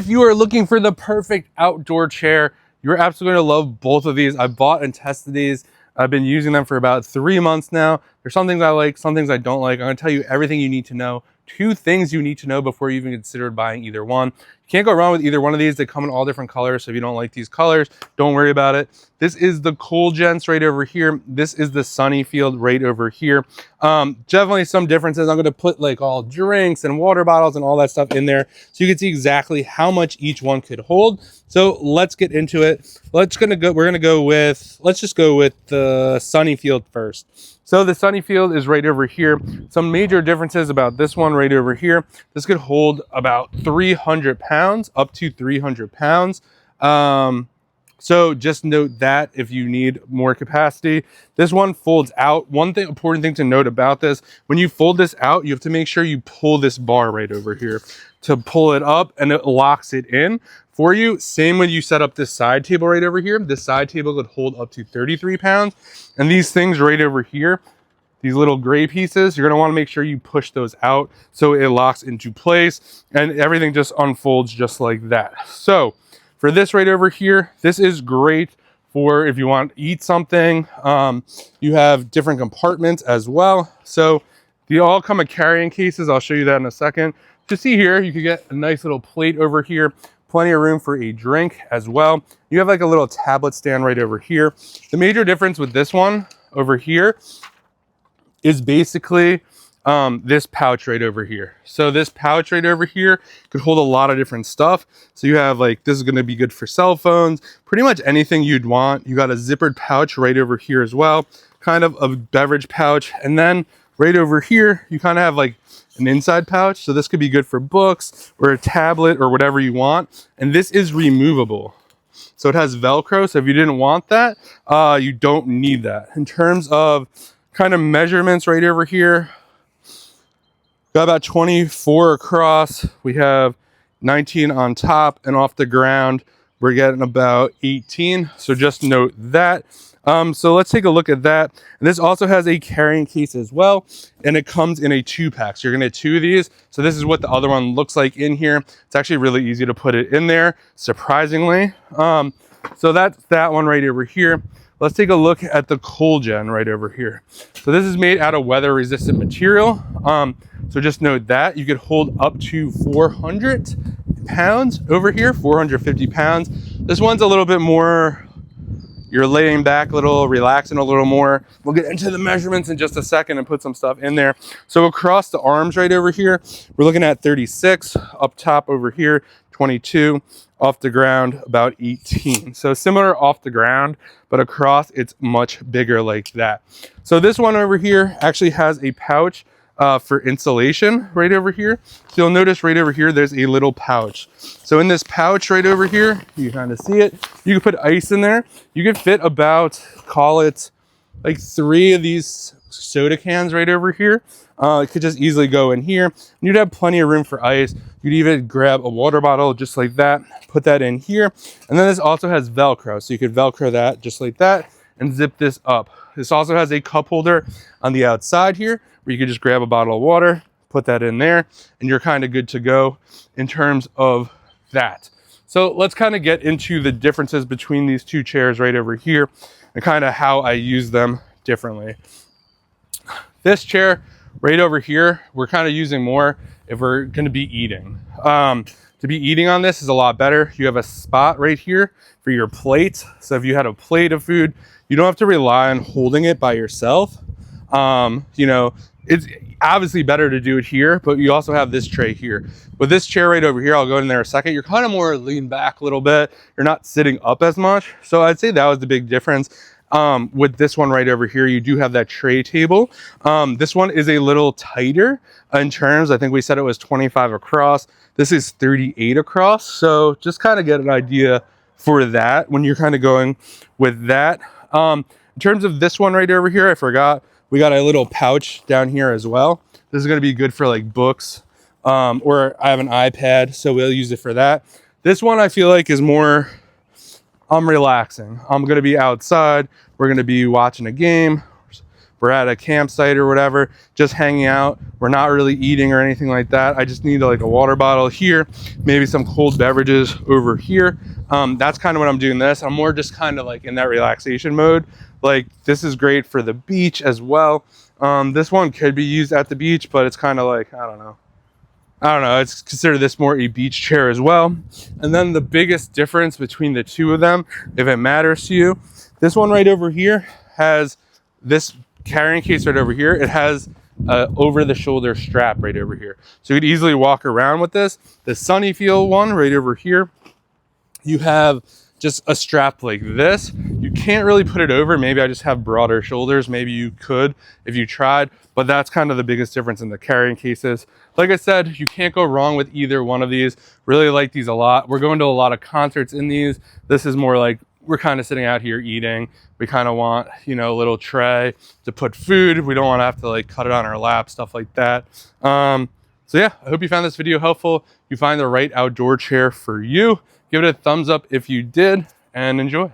If you are looking for the perfect outdoor chair, you're absolutely going to love both of these. I bought and tested these. I've been using them for about 3 months now. There's some things I like, some things I don't like. I'm going to tell you everything you need to know. 2 things you need to know before you even consider buying either one. You can't go wrong with either one of these. They come in all different colors, so if you don't like these colors, don't worry about it. This is the Colegence right over here. This is the SUNNYFEEL right over here. Definitely some differences. I'm going to put like all drinks and water bottles and all that stuff in there so you can see exactly how much each one could hold. So let's get into it. Let's just go with the SUNNYFEEL first. So the SUNNYFEEL is right over here. Some major differences about this one right over here. This could hold about 300 pounds, up to 300 pounds. So just note that if you need more capacity. This one folds out. Important thing to note about this, when you fold this out, you have to make sure you pull this bar right over here to pull it up, and it locks it in for you. Same when you set up this side table right over here. This side table could hold up to 33 pounds. And these things right over here, these little gray pieces, you're gonna wanna make sure you push those out so it locks into place and everything just unfolds just like that. So for this right over here, this is great for if you want to eat something. You have different compartments as well. So they all come in carrying cases. I'll show you that in a second. To see here, you can get a nice little plate over here, plenty of room for a drink as well. You have like a little tablet stand right over here. The major difference with this one over here is basically this pouch right over here. So this pouch right over here could hold a lot of different stuff. So you have like, this is going to be good for cell phones, pretty much anything you'd want. You got a zippered pouch right over here as well, kind of a beverage pouch. And then right over here, you kind of have like an inside pouch. So this could be good for books or a tablet or whatever you want. And this is removable. So it has Velcro. So if you didn't want that, you don't need that. In terms of kind of measurements right over here, got about 24 across. We have 19 on top, and off the ground, we're getting about 18. So just note that. So let's take a look at that. And this also has a carrying case as well, and it comes in a 2-pack. So you're gonna get 2 of these. So this is what the other one looks like in here. It's actually really easy to put it in there, surprisingly. So that's that one right over here. Let's take a look at the Colegence right over here. So this is made out of weather resistant material. So just note that you could hold up to 400 pounds over here, 450 pounds. This one's a little bit more, you're laying back a little, relaxing a little more. We'll get into the measurements in just a second and put some stuff in there. So across the arms right over here, we're looking at 36, up top over here, 22, off the ground about 18. So similar off the ground, but across it's much bigger like that. So this one over here actually has a pouch for insulation right over here. So you'll notice right over here, there's a little pouch. So in this pouch right over here, you kind of see it, you can put ice in there. You could fit about, call it like 3 of these soda cans right over here. It could just easily go in here. You'd have plenty of room for ice. You'd even grab a water bottle just like that, put that in here. And then this also has Velcro. So you could Velcro that just like that and zip this up. This also has a cup holder on the outside here where you could just grab a bottle of water, put that in there, and you're kind of good to go in terms of that. So let's kind of get into the differences between these 2 chairs right over here and kind of how I use them differently. This chair right over here, we're kind of using more if we're going to be eating. To be eating on this is a lot better. You have a spot right here for your plate. So if you had a plate of food, you don't have to rely on holding it by yourself. You know, it's obviously better to do it here, but you also have this tray here. With this chair right over here, I'll go in there in a second, you're kind of more lean back a little bit. You're not sitting up as much. So I'd say that was the big difference. With this one right over here, you do have that tray table. This one is a little tighter in terms, I think we said it was 25 across. This is 38 across. So just kind of get an idea for that when you're kind of going with that. In terms of this one right over here, I forgot, we got a little pouch down here as well. This is going to be good for like books, or I have an iPad, so we'll use it for that. This one I feel like is more, I'm relaxing. I'm going to be outside. We're going to be watching a game, we're at a campsite or whatever, just hanging out. We're not really eating or anything like that. I just need like a water bottle here, maybe some cold beverages over here. That's kind of what I'm doing this. I'm more just kind of like in that relaxation mode. Like this is great for the beach as well. This one could be used at the beach, but it's kind of like, I don't know, it's considered this more a beach chair as well. And then the biggest difference between the two of them, if it matters to you, this one right over here has this carrying case right over here. It has over the shoulder strap right over here. So you could easily walk around with this. The SUNNYFEEL one right over here, you have just a strap like this. You can't really put it over. Maybe I just have broader shoulders. Maybe you could if you tried, but that's kind of the biggest difference in the carrying cases. Like I said, you can't go wrong with either one of these. Really like these a lot. We're going to a lot of concerts in these. This is more like we're kind of sitting out here eating. We kind of want, you know, a little tray to put food. We don't want to have to like cut it on our lap, stuff like that. So yeah, I hope you found this video helpful. You find the right outdoor chair for you. Give it a thumbs up if you did, and enjoy.